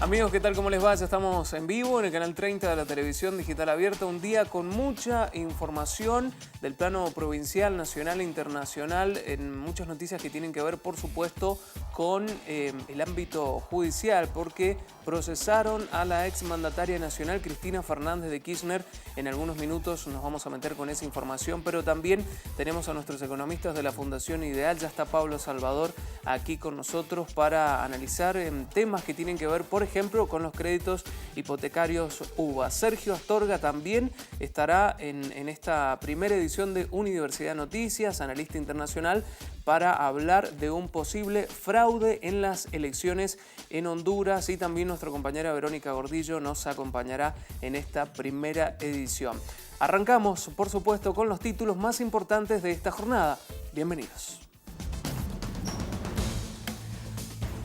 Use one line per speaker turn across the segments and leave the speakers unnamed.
Amigos, ¿qué tal? ¿Cómo les va? Ya estamos en vivo en el canal 30 de la televisión digital abierta. Un día con mucha información del plano provincial, nacional e internacional, en muchas noticias que tienen que ver, por supuesto, con el ámbito judicial, porque procesaron a la exmandataria nacional Cristina Fernández de Kirchner. En algunos minutos nos vamos a meter con esa información, pero también tenemos a nuestros economistas de la Fundación Ideal. Ya está Pablo Salvador aquí con nosotros para analizar temas que tienen que ver, por ejemplo, con los créditos hipotecarios UBA. Sergio Astorga también estará en esta primera edición de Universidad Noticias, analista internacional, para hablar de un posible fraude en las elecciones en Honduras, y también nuestra compañera Verónica Gordillo nos acompañará en esta primera edición. Arrancamos, por supuesto, con los títulos más importantes de esta jornada. Bienvenidos.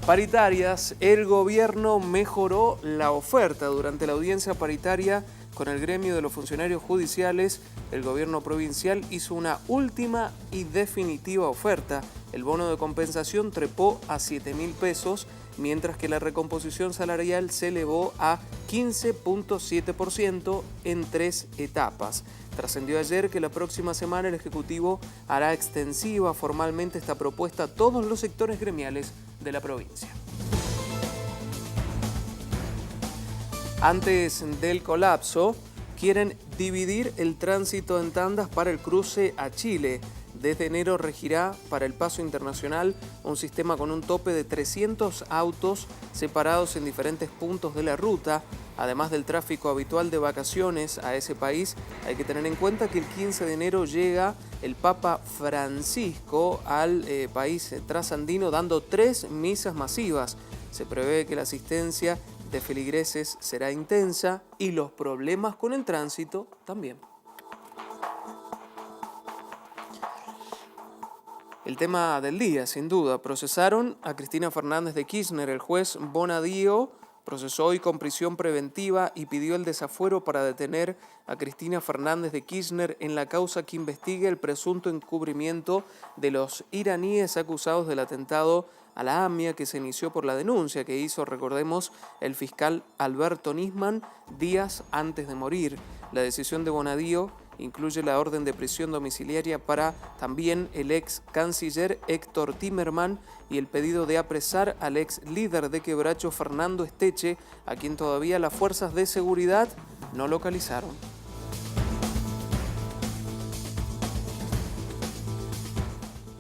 Paritarias. El gobierno mejoró la oferta. Durante la audiencia paritaria con el gremio de los funcionarios judiciales, el gobierno provincial hizo una última y definitiva oferta. El bono de compensación trepó a 7.000 pesos, mientras que la recomposición salarial se elevó a 15.7% en 3 etapas. Trascendió ayer que la próxima semana el Ejecutivo hará extensiva formalmente esta propuesta a todos los sectores gremiales de la provincia. Antes del colapso, quieren dividir el tránsito en tandas para el cruce a Chile. Desde enero regirá para el paso internacional un sistema con un tope de 300 autos separados en diferentes puntos de la ruta. Además del tráfico habitual de vacaciones a ese país, hay que tener en cuenta que el 15 de enero llega el Papa Francisco al país trasandino dando 3 misas masivas. Se prevé que la asistencia de feligreses será intensa y los problemas con el tránsito también. El tema del día, sin duda. Procesaron a Cristina Fernández de Kirchner. El juez Bonadío procesó hoy con prisión preventiva y pidió el desafuero para detener a Cristina Fernández de Kirchner en la causa que investiga el presunto encubrimiento de los iraníes acusados del atentado a la AMIA, que se inició por la denuncia que hizo, recordemos, el fiscal Alberto Nisman días antes de morir. La decisión de Bonadío incluye la orden de prisión domiciliaria para también el ex canciller Héctor Timerman y el pedido de apresar al ex líder de Quebracho Fernando Esteche, a quien todavía las fuerzas de seguridad no localizaron.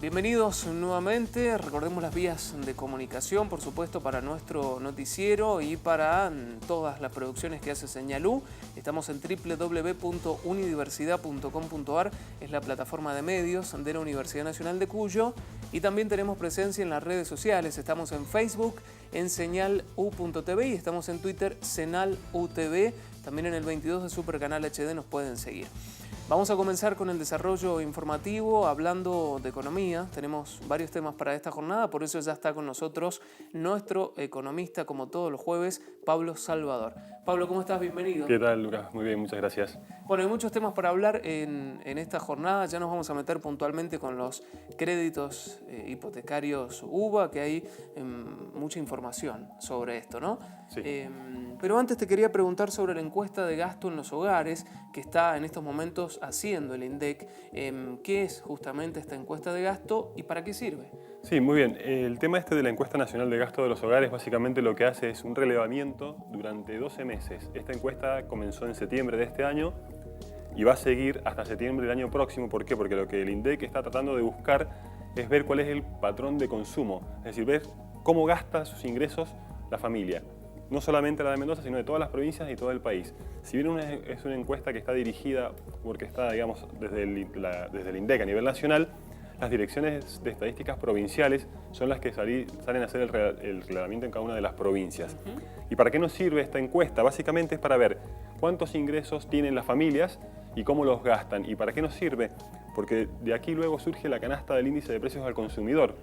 Bienvenidos nuevamente. Recordemos las vías de comunicación, por supuesto, para nuestro noticiero y para todas las producciones que hace Señal U. Estamos en www.unidiversidad.com.ar, es la plataforma de medios de la Universidad Nacional de Cuyo, y también tenemos presencia en las redes sociales. Estamos en Facebook, en señalu.tv, y estamos en Twitter, senalutv. También en el 22 de Supercanal HD nos pueden seguir. Vamos a comenzar con el desarrollo informativo, hablando de economía. Tenemos varios temas para esta jornada, por eso ya está con nosotros nuestro economista, como todos los jueves, Pablo Salvador. Pablo, ¿cómo estás? Bienvenido.
¿Qué tal, Lucas? Muy bien, muchas gracias.
Bueno, hay muchos temas para hablar en esta jornada. Ya nos vamos a meter puntualmente con los créditos hipotecarios UBA, que hay mucha información sobre esto, ¿no?
Sí.
Pero antes te quería preguntar sobre la encuesta de gasto en los hogares que está en estos momentos haciendo el INDEC. ¿Qué es justamente esta encuesta de gasto y para qué sirve?
Sí, muy bien. El tema este de la encuesta nacional de gasto de los hogares básicamente lo que hace es un relevamiento durante 12 meses. Esta encuesta comenzó en septiembre de este año y va a seguir hasta septiembre del año próximo. ¿Por qué? Porque lo que el INDEC está tratando de buscar es ver cuál es el patrón de consumo, es decir, ver cómo gasta sus ingresos la familia. No solamente la de Mendoza, sino de todas las provincias y todo el país. Si bien es una encuesta que está dirigida, porque está, digamos, desde el INDEC a nivel nacional, las direcciones de estadísticas provinciales son las que salen a hacer el relevamiento en cada una de las provincias. ¿Y para qué nos sirve esta encuesta? Básicamente es para ver cuántos ingresos tienen las familias y cómo los gastan. ¿Y para qué nos sirve? Porque de aquí luego surge la canasta del índice de precios al consumidor.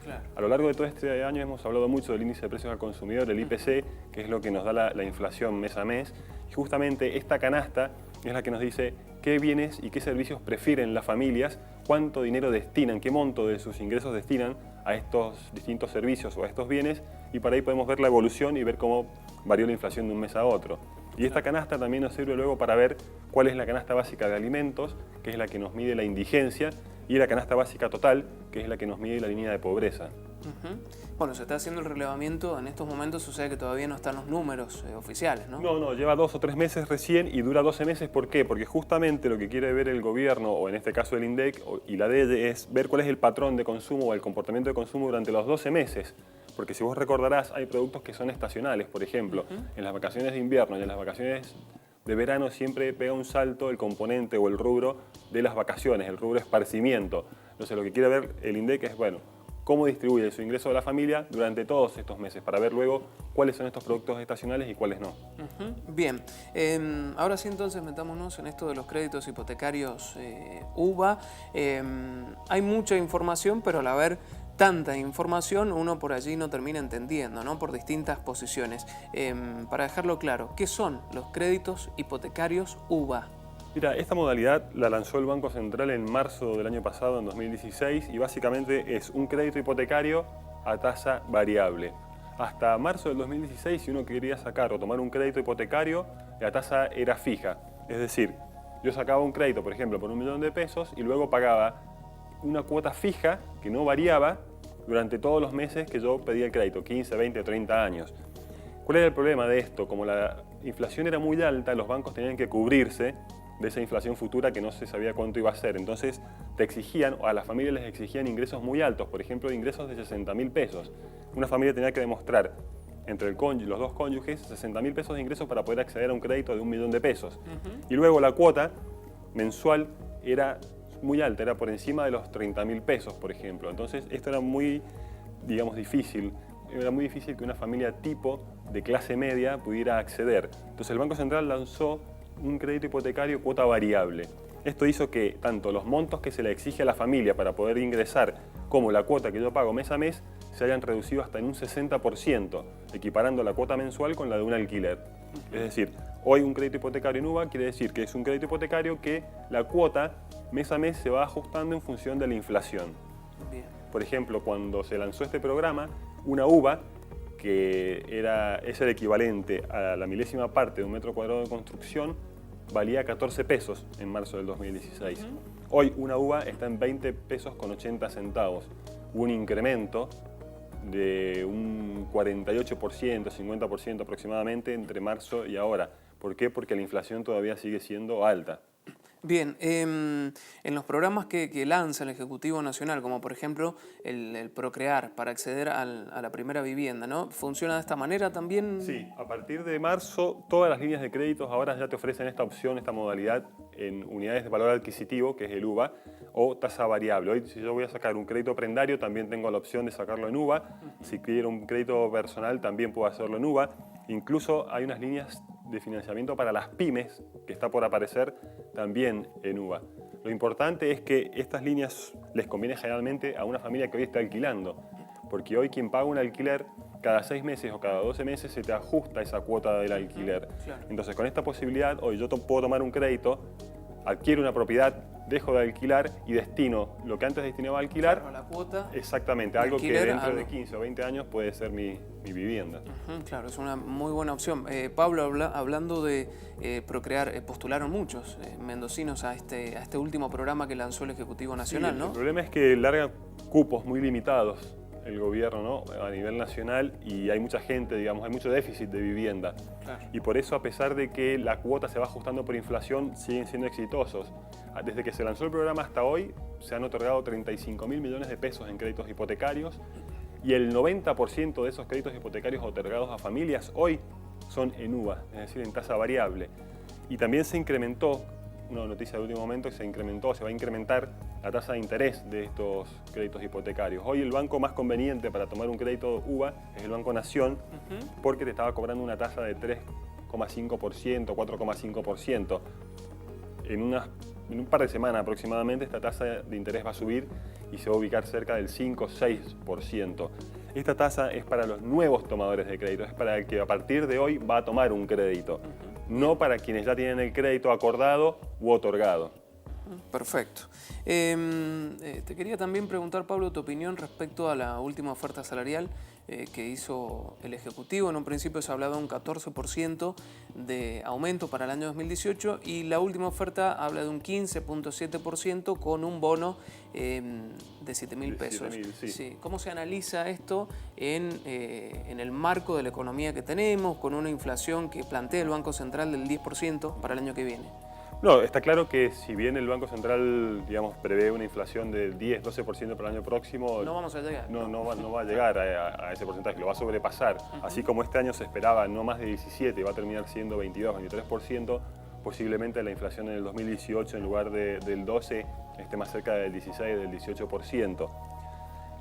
Claro. A lo largo de todo este año hemos hablado mucho del índice de precios al consumidor, el IPC, que es lo que nos da la inflación mes a mes. Y justamente esta canasta es la que nos dice qué bienes y qué servicios prefieren las familias, cuánto dinero destinan, qué monto de sus ingresos destinan a estos distintos servicios o a estos bienes, y para ahí podemos ver la evolución y ver cómo varió la inflación de un mes a otro. Y esta canasta también nos sirve luego para ver cuál es la canasta básica de alimentos, que es la que nos mide la indigencia, y la canasta básica total, que es la que nos mide la línea de pobreza.
Bueno, se está haciendo el relevamiento en estos momentos, o sea que todavía no están los números oficiales, ¿no?
No, lleva 2 o 3 meses recién y dura 12 meses. ¿Por qué? Porque justamente lo que quiere ver el gobierno, o en este caso el INDEC y la DELE, es ver cuál es el patrón de consumo o el comportamiento de consumo durante los 12 meses. Porque si vos recordarás, hay productos que son estacionales, por ejemplo, en las vacaciones de invierno y en las vacaciones de verano siempre pega un salto el componente o el rubro de las vacaciones, el rubro esparcimiento. Entonces lo que quiere ver el INDEC es, bueno, cómo distribuye su ingreso de la familia durante todos estos meses, para ver luego cuáles son estos productos estacionales y cuáles no.
Bien, ahora sí entonces metámonos en esto de los créditos hipotecarios UVA. Hay mucha información, pero al haber tanta información, uno por allí no termina entendiendo, ¿no? Por distintas posiciones. Para dejarlo claro, ¿qué son los créditos hipotecarios UVA?
Mira, esta modalidad la lanzó el Banco Central en marzo del año pasado, en 2016, y básicamente es un crédito hipotecario a tasa variable. Hasta marzo del 2016, si uno quería sacar o tomar un crédito hipotecario, la tasa era fija. Es decir, yo sacaba un crédito, por ejemplo, por 1 millón de pesos y luego pagaba una cuota fija que no variaba durante todos los meses que yo pedía el crédito, 15, 20, 30 años. ¿Cuál era el problema de esto? Como la inflación era muy alta, los bancos tenían que cubrirse de esa inflación futura que no se sabía cuánto iba a ser. Entonces te exigían, o a las familias les exigían ingresos muy altos, por ejemplo, ingresos de 60.000 pesos. Una familia tenía que demostrar entre los dos cónyuges 60.000 pesos de ingresos para poder acceder a un crédito de 1 millón de pesos. Y luego la cuota mensual era muy alta, era por encima de los 30.000 pesos, por ejemplo. Entonces esto era muy, digamos, difícil. Era muy difícil que una familia tipo de clase media pudiera acceder. Entonces el Banco Central lanzó un crédito hipotecario cuota variable. Esto hizo que tanto los montos que se le exige a la familia para poder ingresar como la cuota que yo pago mes a mes se hayan reducido hasta en un 60%, equiparando la cuota mensual con la de un alquiler. Es decir, hoy un crédito hipotecario en UVA quiere decir que es un crédito hipotecario que la cuota mes a mes se va ajustando en función de la inflación.
Bien.
Por ejemplo, cuando se lanzó este programa, una UVA, que es el equivalente a la milésima parte de un metro cuadrado de construcción, valía 14 pesos en marzo del 2016. Hoy una UVA está en 20 pesos con 80 centavos. Hubo un incremento de un 48%, 50% aproximadamente entre marzo y ahora. ¿Por qué? Porque la inflación todavía sigue siendo alta.
Bien, en los programas que lanza el Ejecutivo Nacional, como por ejemplo el Procrear para acceder a la primera vivienda, ¿no? ¿Funciona de esta manera también?
Sí, a partir de marzo todas las líneas de créditos ahora ya te ofrecen esta opción, esta modalidad en unidades de valor adquisitivo, que es el UVA, o tasa variable. Hoy si yo voy a sacar un crédito prendario también tengo la opción de sacarlo en UVA. Si quiero un crédito personal también puedo hacerlo en UVA. Incluso hay unas líneas de financiamiento para las pymes, que está por aparecer también en UVA. Lo importante es que estas líneas les conviene generalmente a una familia que hoy está alquilando, porque hoy quien paga un alquiler, cada 6 meses o cada 12 meses se te ajusta esa cuota del alquiler.
Claro.
Entonces con esta posibilidad, hoy yo puedo tomar un crédito, adquiero una propiedad, dejo de alquilar y destino lo que antes destinaba a alquilar.
Claro, la cuota.
Exactamente, algo que dentro de 15 o 20 años puede ser mi vivienda.
Claro, es una muy buena opción. Pablo, hablando de Procrear, postularon muchos mendocinos a este último programa que lanzó el Ejecutivo Nacional,
Sí,
¿no?
El problema es que larga cupos muy limitados el gobierno, ¿no? A nivel nacional, y hay mucha gente, digamos, hay mucho déficit de vivienda.
Claro.
Y por eso, a pesar de que la cuota se va ajustando por inflación, siguen siendo exitosos. Desde que se lanzó el programa hasta hoy, se han otorgado 35.000 millones de pesos en créditos hipotecarios, y el 90% de esos créditos hipotecarios otorgados a familias hoy son en UVA, es decir, en tasa variable. Y también se incrementó, una noticia de último momento, se va a incrementar la tasa de interés de estos créditos hipotecarios. Hoy el banco más conveniente para tomar un crédito UVA es el Banco Nación, porque te estaba cobrando una tasa de 3,5%, 4,5%. En un par de semanas aproximadamente esta tasa de interés va a subir y se va a ubicar cerca del 5 o 6%. Esta tasa es para los nuevos tomadores de crédito, es para el que a partir de hoy va a tomar un crédito, no para quienes ya tienen el crédito acordado u otorgado.
Perfecto. Te quería también preguntar, Pablo, tu opinión respecto a la última oferta salarial que hizo el Ejecutivo. En un principio se hablaba de un 14% de aumento para el año 2018 y la última oferta habla de un 15.7% con un bono de 7.000 pesos.
7.000, sí.
Sí. ¿Cómo se analiza esto en el marco de la economía que tenemos, con una inflación que plantea el Banco Central del 10% para el año que viene?
No, está claro que si bien el Banco Central, digamos, prevé una inflación del 10-12% para el año próximo,
no vamos a llegar.
No va a llegar a ese porcentaje, lo va a sobrepasar. Así como este año se esperaba no más de 17 y va a terminar siendo 22-23%, posiblemente la inflación en el 2018 en lugar del 12 esté más cerca del 16, del 18%.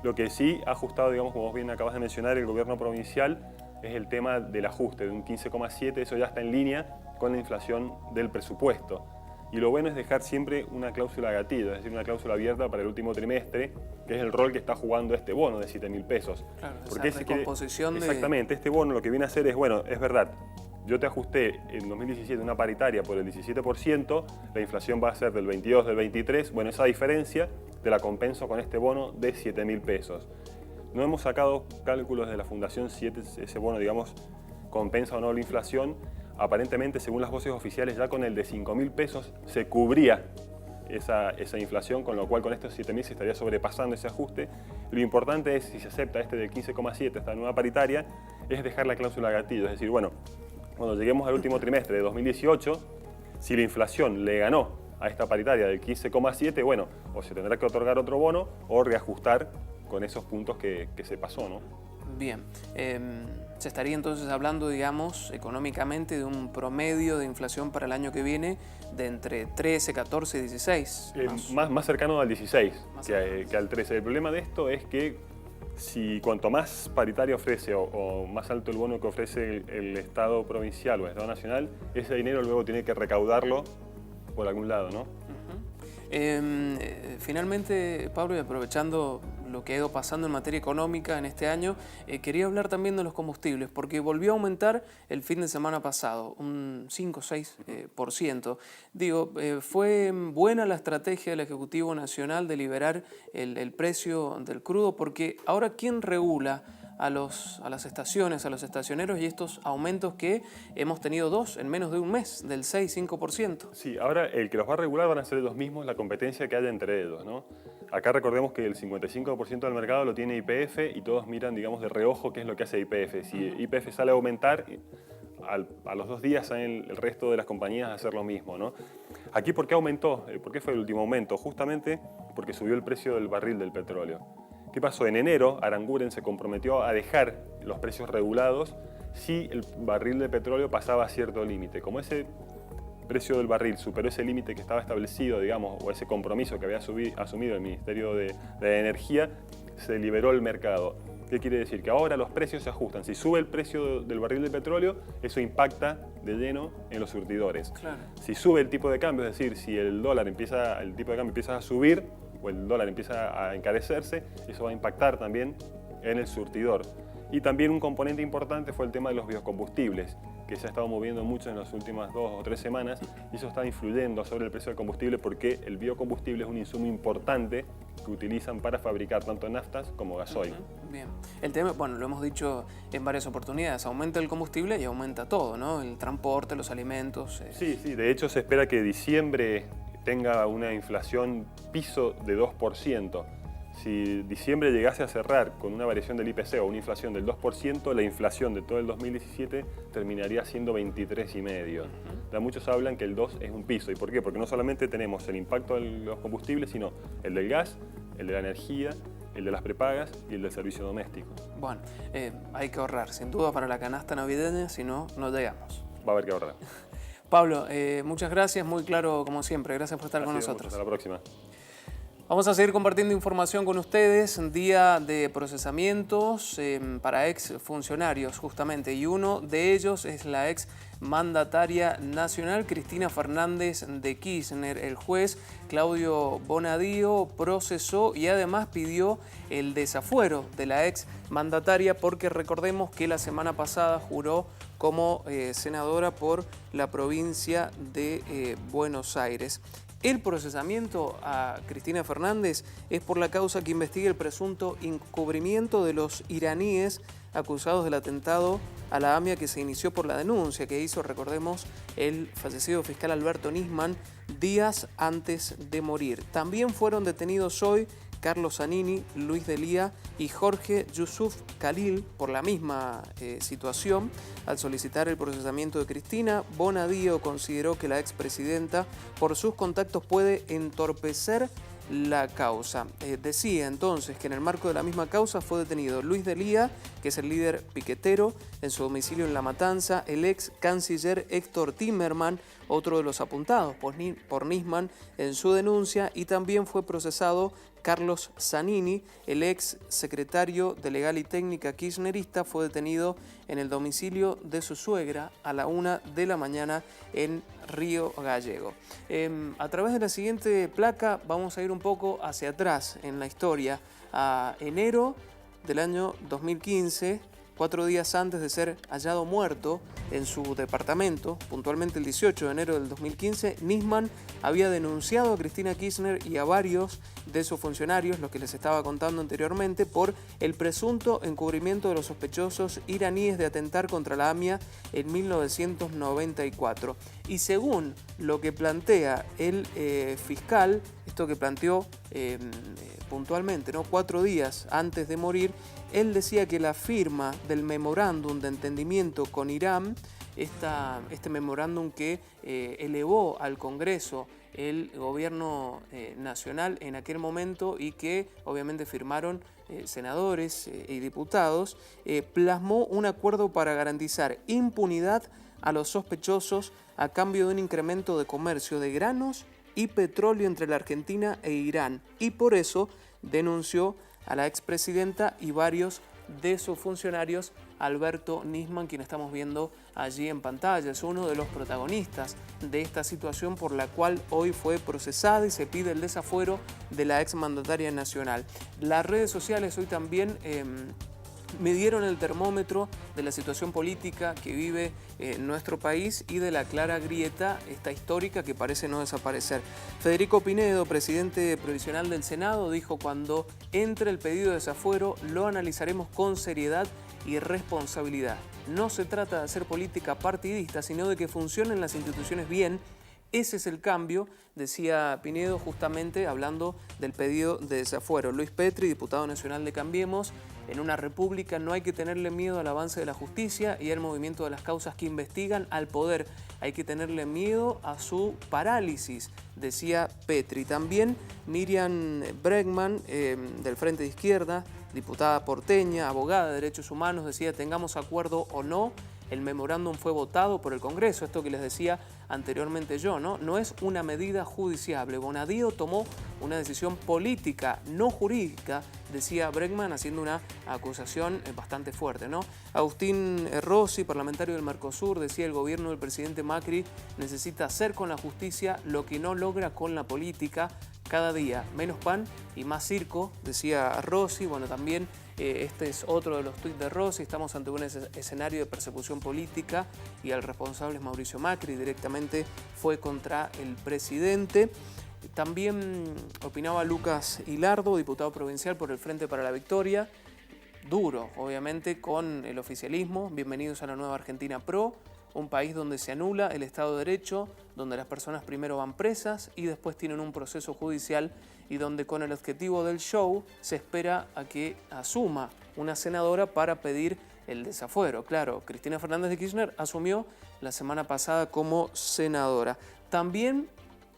Lo que sí ha ajustado, digamos, como vos bien acabas de mencionar, el gobierno provincial es el tema del ajuste de un 15,7, eso ya está en línea con la inflación del presupuesto. Y lo bueno es dejar siempre una cláusula gatillo, es decir, una cláusula abierta para el último trimestre, que es el rol que está jugando este bono de 7.000 pesos.
Claro,
porque
esa recomposición
exactamente, este bono lo que viene a hacer es, bueno, es verdad, yo te ajusté en 2017 una paritaria por el 17%, la inflación va a ser del 22, del 23, bueno, esa diferencia te la compenso con este bono de 7.000 pesos. No hemos sacado cálculos de la Fundación si ese bono, digamos, compensa o no la inflación. Aparentemente, según las voces oficiales, ya con el de 5.000 pesos se cubría esa inflación, con lo cual con estos 7.000 se estaría sobrepasando ese ajuste. Lo importante es, si se acepta este del 15,7, esta nueva paritaria, es dejar la cláusula gatillo. Es decir, bueno, cuando lleguemos al último trimestre de 2018, si la inflación le ganó a esta paritaria del 15,7, bueno, o se tendrá que otorgar otro bono o reajustar con esos puntos que se pasó, ¿no?
Bien. Se estaría entonces hablando, digamos, económicamente de un promedio de inflación para el año que viene de entre 13, 14 y 16.
Más cercano al 16 que al 13. El problema de esto es que si cuanto más paritaria ofrece o más alto el bono que ofrece el Estado provincial o el Estado nacional, ese dinero luego tiene que recaudarlo por algún lado, ¿no?
Finalmente, Pablo, y aprovechando lo que ha ido pasando en materia económica en este año, quería hablar también de los combustibles, porque volvió a aumentar el fin de semana pasado, un 5 o 6%. Digo, ¿fue buena la estrategia del Ejecutivo Nacional de liberar el precio del crudo? Porque ahora, ¿quién regula a las estaciones, a los estacioneros y estos aumentos que hemos tenido dos en menos de un mes, del 6-5%?
Sí, ahora el que los va a regular van a ser ellos mismos, la competencia que haya entre ellos, ¿no? Acá recordemos que el 55% del mercado lo tiene YPF y todos miran, digamos, de reojo qué es lo que hace YPF. Si YPF sale a aumentar, a los 2 días salen el resto de las compañías a hacer lo mismo, ¿no? Aquí, ¿por qué aumentó? ¿Por qué fue el último aumento? Justamente porque subió el precio del barril del petróleo. ¿Qué pasó? En enero, Aranguren se comprometió a dejar los precios regulados si el barril de petróleo pasaba a cierto límite. Como ese precio del barril superó ese límite que estaba establecido, digamos, o ese compromiso que había asumido el Ministerio de Energía, se liberó el mercado. ¿Qué quiere decir? Que ahora los precios se ajustan. Si sube el precio del barril de petróleo, eso impacta de lleno en los surtidores.
Claro.
Si sube el tipo de cambio, es decir, si el tipo de cambio empieza a subir o el dólar empieza a encarecerse, eso va a impactar también en el surtidor. Y también un componente importante fue el tema de los biocombustibles, que se ha estado moviendo mucho en las últimas 2 o 3 semanas, y eso está influyendo sobre el precio del combustible porque el biocombustible es un insumo importante que utilizan para fabricar tanto naftas como gasoil.
Bien. El tema, bueno, lo hemos dicho en varias oportunidades, aumenta el combustible y aumenta todo, ¿no? El transporte, los alimentos.
Sí, de hecho se espera que diciembre tenga una inflación piso de 2%. Si diciembre llegase a cerrar con una variación del IPC o una inflación del 2%, la inflación de todo el 2017 terminaría siendo 23,5%. Muchos hablan que el 2 es un piso. ¿Y por qué? Porque no solamente tenemos el impacto de los combustibles, sino el del gas, el de la energía, el de las prepagas y el del servicio doméstico.
Bueno, hay que ahorrar, sin duda, para la canasta navideña, si no, no llegamos.
Va a haber que ahorrar.
Pablo, muchas gracias, muy claro como siempre. Gracias por estar con nosotros.
Hasta la próxima.
Vamos a seguir compartiendo información con ustedes, día de procesamientos para ex funcionarios justamente, y uno de ellos es la ex mandataria nacional Cristina Fernández de Kirchner. El juez Claudio Bonadío procesó y además pidió el desafuero de la ex mandataria porque recordemos que la semana pasada juró como senadora por la provincia de Buenos Aires. El procesamiento a Cristina Fernández es por la causa que investiga el presunto encubrimiento de los iraníes acusados del atentado a la AMIA que se inició por la denuncia que hizo, recordemos, el fallecido fiscal Alberto Nisman días antes de morir. También fueron detenidos hoy Carlos Zanini, Luis Delía y Jorge Yusuf Khalil por la misma situación. Al solicitar el procesamiento de Cristina, Bonadío consideró que la expresidenta, por sus contactos, puede entorpecer la causa. Decía entonces que en el marco de la misma causa fue detenido Luis Delía, que es el líder piquetero, en su domicilio en La Matanza, el ex canciller Héctor Timerman, otro de los apuntados por Nisman en su denuncia, y también fue procesado Carlos Zanini, el ex secretario de Legal y Técnica kirchnerista, fue detenido en el domicilio de su suegra a la 1 de la mañana en Río Gallego. A través de la siguiente placa vamos a ir un poco hacia atrás en la historia, a enero del año 2015, 4 días antes de ser hallado muerto en su departamento, puntualmente el 18 de enero del 2015, Nisman había denunciado a Cristina Kirchner y a varios de sus funcionarios, los que les estaba contando anteriormente, por el presunto encubrimiento de los sospechosos iraníes de atentar contra la AMIA en 1994. Y según lo que plantea el fiscal, esto que planteó puntualmente, ¿no? 4 días antes de morir, él decía que la firma del memorándum de entendimiento con Irán, este memorándum que elevó al Congreso el gobierno nacional en aquel momento y que obviamente firmaron senadores y diputados, plasmó un acuerdo para garantizar impunidad a los sospechosos a cambio de un incremento de comercio de granos y petróleo entre la Argentina e Irán, y por eso denunció a la expresidenta y varios de sus funcionarios. Alberto Nisman, quien estamos viendo allí en pantalla, es uno de los protagonistas de esta situación por la cual hoy fue procesada y se pide el desafuero de la exmandataria nacional. Las redes sociales hoy también midieron el termómetro de la situación política que vive nuestro país y de la clara grieta, esta histórica, que parece no desaparecer. Federico Pinedo, presidente provisional del Senado, dijo: cuando entre el pedido de desafuero lo analizaremos con seriedad y responsabilidad. No se trata de hacer política partidista, sino de que funcionen las instituciones bien. Ese es el cambio, decía Pinedo, justamente hablando del pedido de desafuero. Luis Petri, diputado nacional de Cambiemos: en una república no hay que tenerle miedo al avance de la justicia y al movimiento de las causas que investigan al poder. Hay que tenerle miedo a su parálisis, decía Petri. También Miriam Bregman, del Frente de Izquierda, diputada porteña, abogada de derechos humanos, decía: tengamos acuerdo o no, el memorándum fue votado por el Congreso. Esto que les decía anteriormente yo, ¿no? No es una medida judiciable. Bonadío tomó una decisión política, no jurídica, decía Bregman, haciendo una acusación bastante fuerte, ¿no? Agustín Rossi, parlamentario del Mercosur, decía: el gobierno del presidente Macri necesita hacer con la justicia lo que no logra con la política. Cada día menos pan y más circo, decía Rossi. Bueno, también este es otro de los tuits de Rossi: estamos ante un escenario de persecución política y el responsable es Mauricio Macri, directamente fue contra el presidente. También opinaba Lucas Hilardo, diputado provincial por el Frente para la Victoria: duro, obviamente, con el oficialismo. Bienvenidos a la nueva Argentina Pro, un país donde se anula el Estado de Derecho, donde las personas primero van presas y después tienen un proceso judicial, y donde con el objetivo del show se espera a que asuma una senadora para pedir el desafuero. Claro, Cristina Fernández de Kirchner asumió la semana pasada como senadora. También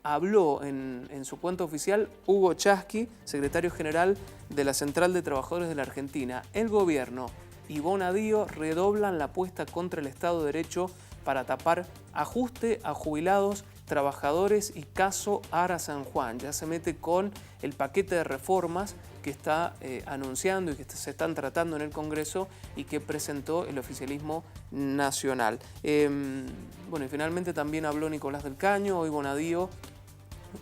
habló en su cuenta oficial Hugo Chasqui, secretario general de la Central de Trabajadores de la Argentina. El gobierno y Bonadío redoblan la apuesta contra el Estado de Derecho para tapar ajuste a jubilados, trabajadores y caso Ara San Juan. Ya se mete con el paquete de reformas que está anunciando y que se están tratando en el Congreso y que presentó el oficialismo nacional. Bueno, y finalmente también habló Nicolás del Caño. Hoy Bonadío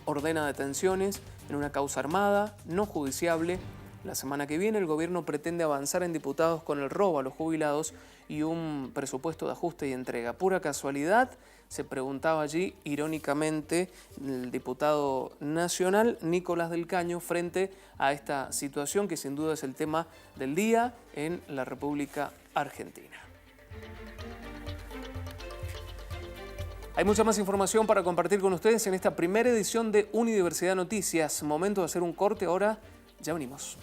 ordena detenciones en una causa armada, no judiciable, La semana que viene el gobierno pretende avanzar en diputados con el robo a los jubilados y un presupuesto de ajuste y entrega. ¿Pura casualidad?, se preguntaba allí irónicamente el diputado nacional Nicolás del Caño frente a esta situación que sin duda es el tema del día en la República Argentina. Hay mucha más información para compartir con ustedes en esta primera edición de Unidiversidad Noticias. Momento de hacer un corte, ahora ya venimos.